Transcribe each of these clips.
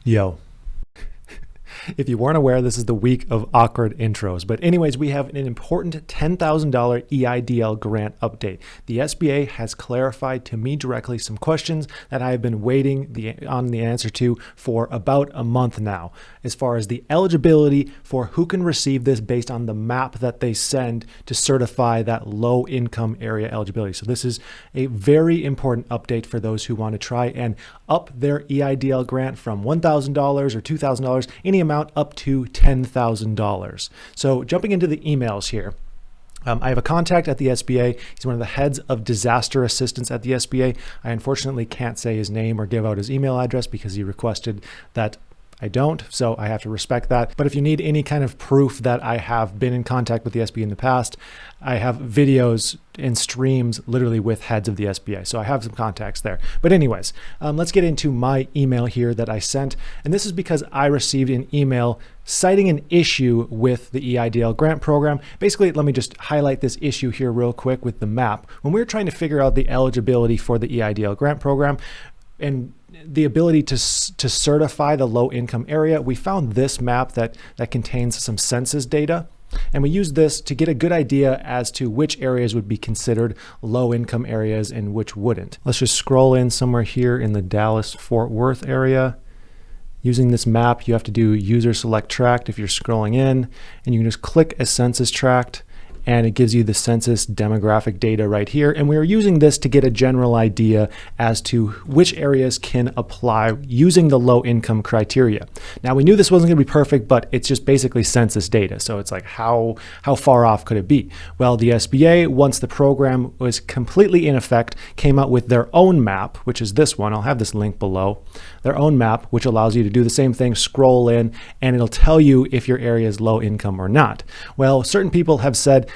Yo. If you weren't aware, this is the week of awkward intros. But anyways, we have an important $10,000 EIDL grant update. The SBA has clarified to me directly some questions that I have been waiting on the answer to for about a month now, as far as the eligibility for who can receive this based on the map that they send to certify that low income area eligibility. So this is a very important update for those who want to try and up their EIDL grant from $1,000 or $2,000, any amount up to $10,000. So jumping into the emails here, I have a contact at the SBA. He's one of the heads of disaster assistance at the SBA. I unfortunately can't say his name or give out his email address because he requested that I don't, so I have to respect that. But if you need any kind of proof that I have been in contact with the SBA in the past, I have videos and streams literally with heads of the SBA. So I have some contacts there. But anyways, let's get into my email here that I sent. And this is because I received an email citing an issue with the EIDL grant program. Basically, let me just highlight this issue here real quick with the map. When we were trying to figure out the eligibility for the EIDL grant program, and the ability to certify the low income area, we found this map that contains some census data. And we used this to get a good idea as to which areas would be considered low income areas and which wouldn't. Let's just scroll in somewhere here in the Dallas-Fort Worth area. Using this map, you have to do user select tract if you're scrolling in, and you can just click a census tract, and it gives you the census demographic data right here. And we are using this to get a general idea as to which areas can apply using the low income criteria. Now, we knew this wasn't gonna be perfect, but it's just basically census data. So it's like, how far off could it be? Well, the SBA, once the program was completely in effect, came out with their own map, which is this one. I'll have this link below. Their own map, which allows you to do the same thing, scroll in, and it'll tell you if your area is low income or not. Well, certain people have said,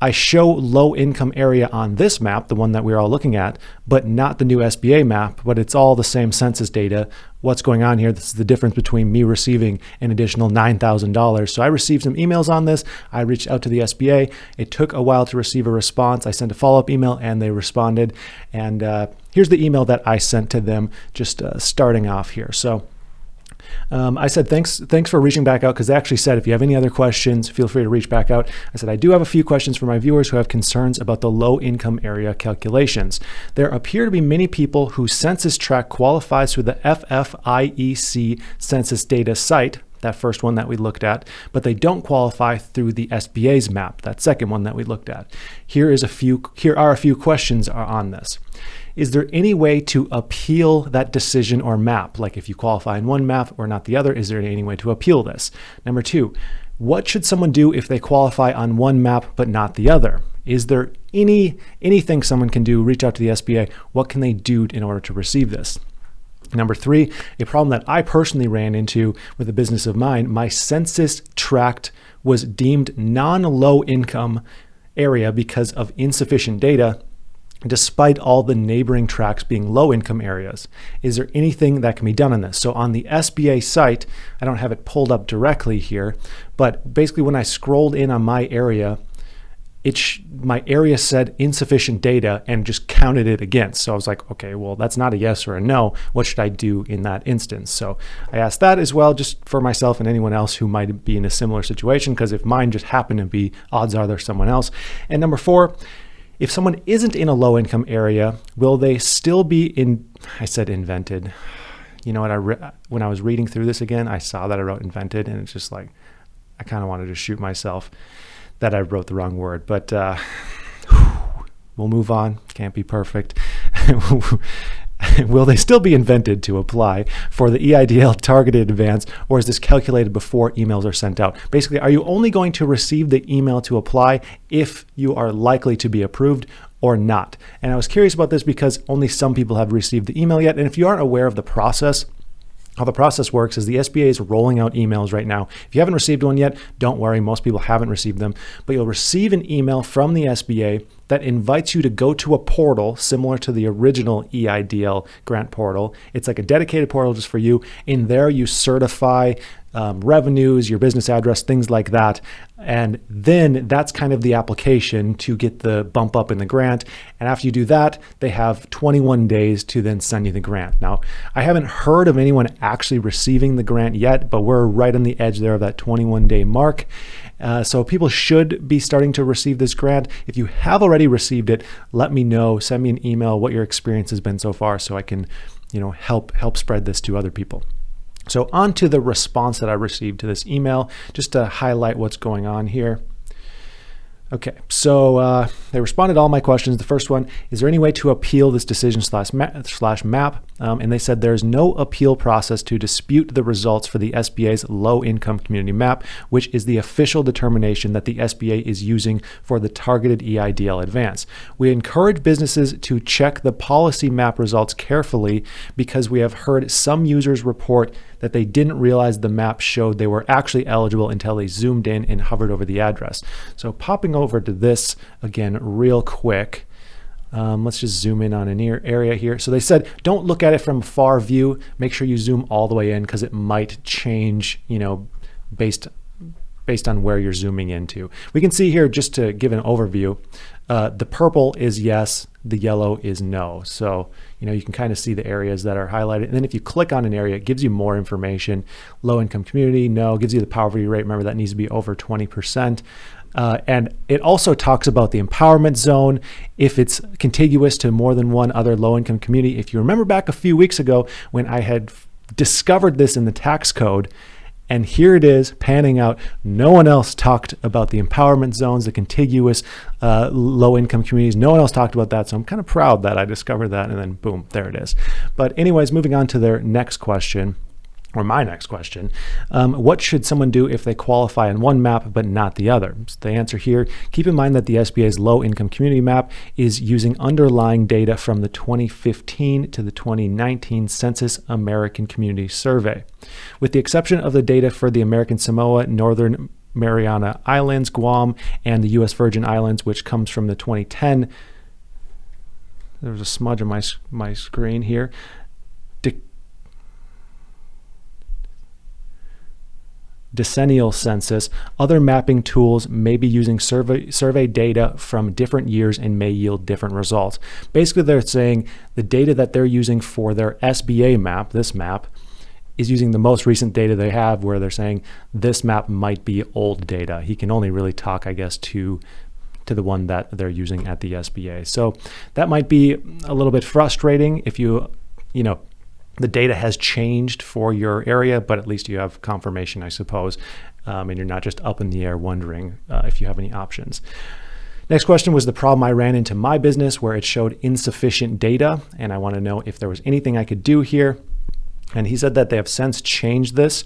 I show low income area on this map, the one that we're all looking at, but not the new SBA map, but it's all the same census data. What's going on here? This is the difference between me receiving an additional $9,000. So I received some emails on this. I reached out to the SBA. It took a while to receive a response. I sent a follow-up email and they responded. And here's the email that I sent to them just starting off here. So I said, thanks for reaching back out, because they actually said, if you have any other questions, feel free to reach back out. I said, I do have a few questions for my viewers who have concerns about the low income area calculations. There appear to be many people whose census tract qualifies through the FFIEC census data site, that first one that we looked at, but they don't qualify through the SBA's map, that second one that we looked at. Here are a few questions on this. Is there any way to appeal that decision or map? Like if you qualify in one map or not the other, is there any way to appeal this? Number two, what should someone do if they qualify on one map but not the other? Is there anything someone can do? Reach out to the SBA. What can they do in order to receive this? Number three, a problem that I personally ran into with a business of mine, my census tract was deemed non-low income area because of insufficient data, despite all the neighboring tracts being low income areas. Is there anything that can be done on this? So on the SBA site, I don't have it pulled up directly here, but basically when I scrolled in on my area, my area said insufficient data and just counted it against. So I was like, okay, well, that's not a yes or a no. What should I do in that instance? So I asked that as well, just for myself and anyone else who might be in a similar situation, because if mine just happened to be, odds are there's someone else. And number four, if someone isn't in a low income area, will they still be I said invented. You know what, when I was reading through this again, I saw that I wrote invented, and it's just like, I kind of wanted to shoot myself that I wrote the wrong word, but we'll move on. Can't be perfect. Will they still be invented to apply for the EIDL targeted advance, or is this calculated before emails are sent out? Basically, are you only going to receive the email to apply if you are likely to be approved or not? And I was curious about this because only some people have received the email yet. And if you aren't aware of the process, how the process works is the SBA is rolling out emails right now. If you haven't received one yet, don't worry. Most people haven't received them, but you'll receive an email from the SBA that invites you to go to a portal similar to the original EIDL grant portal. It's like a dedicated portal just for you. In there, you certify revenues, your business address, things like that. And then that's kind of the application to get the bump up in the grant. And after you do that, they have 21 days to then send you the grant. Now, I haven't heard of anyone actually receiving the grant yet, but we're right on the edge there of that 21-day mark. So people should be starting to receive this grant. If you have already received it, let me know. Send me an email what your experience has been so far so I can, help spread this to other people. So on to the response that I received to this email, just to highlight what's going on here. Okay, so they responded to all my questions. The first one, is there any way to appeal this decision slash map? And they said there's no appeal process to dispute the results for the SBA's low-income community map, which is the official determination that the SBA is using for the targeted EIDL advance. We encourage businesses to check the policy map results carefully because we have heard some users report that they didn't realize the map showed they were actually eligible until they zoomed in and hovered over the address. So popping over to this again real quick. Let's just zoom in on an area here. So they said, don't look at it from a far view. Make sure you zoom all the way in because it might change, based on where you're zooming into. We can see here, just to give an overview, the purple is yes, the yellow is no. So, you can kind of see the areas that are highlighted. And then if you click on an area, it gives you more information. Low income community, no. Gives you the poverty rate. Remember, that needs to be over 20%. And it also talks about the empowerment zone, if it's contiguous to more than one other low-income community. If you remember back a few weeks ago when I had discovered this in the tax code, and here it is panning out, no one else talked about the empowerment zones, the contiguous low-income communities. No one else talked about that, so I'm kind of proud that I discovered that, and then boom, there it is. But anyways, moving on to their next question. Or my next question, what should someone do if they qualify on one map but not the other? So the answer here, keep in mind that the SBA's low-income community map is using underlying data from the 2015 to the 2019 Census American Community Survey. With the exception of the data for the American Samoa, Northern Mariana Islands, Guam, and the U.S. Virgin Islands, which comes from the 2010, there's a smudge on my screen here, decennial census, other mapping tools may be using survey data from different years and may yield different results. Basically, they're saying the data that they're using for their SBA map, this map, is using the most recent data they have, where they're saying this map might be old data. He can only really talk, I guess, to the one that they're using at the SBA. So that might be a little bit frustrating if the data has changed for your area, but at least you have confirmation, I suppose, and you're not just up in the air wondering if you have any options. Next question was the problem I ran into my business where it showed insufficient data, and I want to know if there was anything I could do here. And he said that they have since changed this,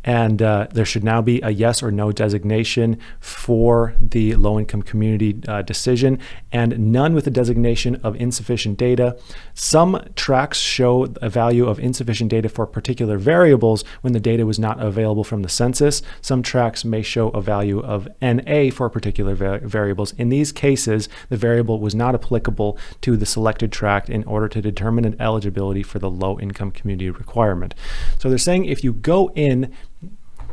and there should now be a yes or no designation for the low-income community decision, and none with the designation of insufficient data. Some tracks show a value of insufficient data for particular variables when the data was not available from the census. Some tracks may show a value of NA for particular variables. In these cases, the variable was not applicable to the selected tract in order to determine an eligibility for the low-income community requirement. So they're saying if you go in,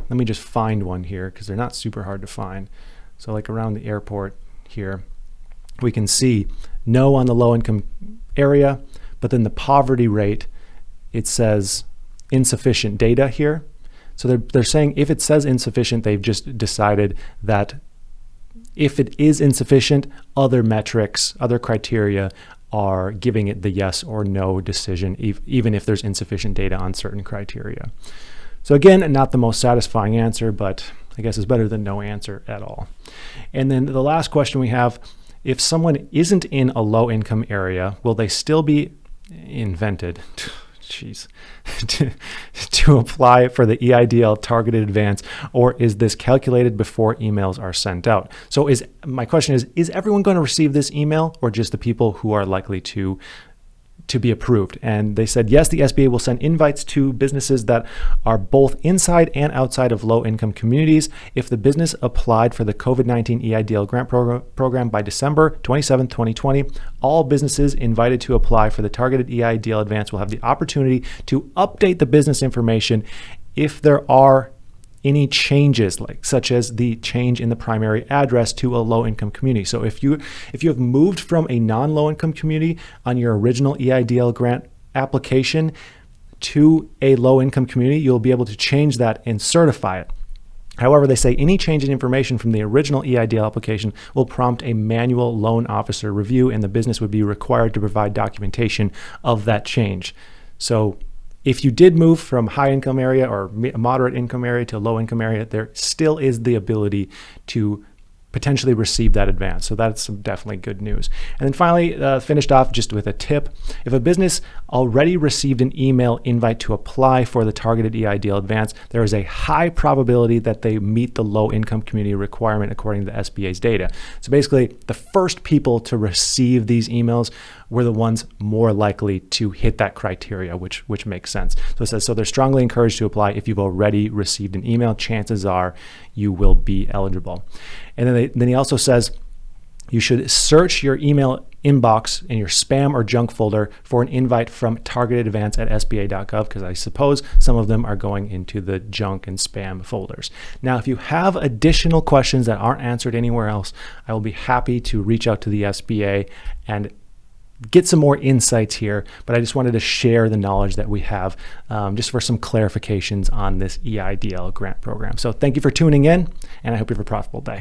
let me just find one here because they're not super hard to find. So like around the airport here, we can see no on the low income area, but then the poverty rate, it says insufficient data here. So they're saying if it says insufficient, they've just decided that if it is insufficient, other metrics, other criteria are giving it the yes or no decision, even if there's insufficient data on certain criteria. So again, not the most satisfying answer, but I guess it's better than no answer at all. And then the last question we have, if someone isn't in a low income area, will they still be invented? Jeez. to apply for the EIDL targeted advance, or is this calculated before emails are sent out? So my question is everyone going to receive this email, or just the people who are likely to to be approved. And they said, yes, the SBA will send invites to businesses that are both inside and outside of low-income communities. If the business applied for the COVID-19 EIDL grant program by December 27, 2020, all businesses invited to apply for the targeted EIDL advance will have the opportunity to update the business information if there are any changes, such as the change in the primary address to a low-income community. So if you have moved from a non-low-income community on your original EIDL grant application to a low-income community, you'll be able to change that and certify it. However, they say any change in information from the original EIDL application will prompt a manual loan officer review, and the business would be required to provide documentation of that change. So if you did move from high income area or moderate income area to low income area, there still is the ability to potentially receive that advance. So that's some definitely good news. And then finally, finished off just with a tip. If a business already received an email invite to apply for the targeted EIDL advance, there is a high probability that they meet the low income community requirement according to the SBA's data. So basically, the first people to receive these emails were the ones more likely to hit that criteria, which makes sense. So it says, so they're strongly encouraged to apply. If you've already received an email, chances are you will be eligible. And then he also says you should search your email inbox in your spam or junk folder for an invite from targeted advance at sba.gov, because I suppose some of them are going into the junk and spam folders. Now, if you have additional questions that aren't answered anywhere else, I will be happy to reach out to the SBA and get some more insights here, but I just wanted to share the knowledge that we have just for some clarifications on this EIDL grant program. So thank you for tuning in, and I hope you have a profitable day.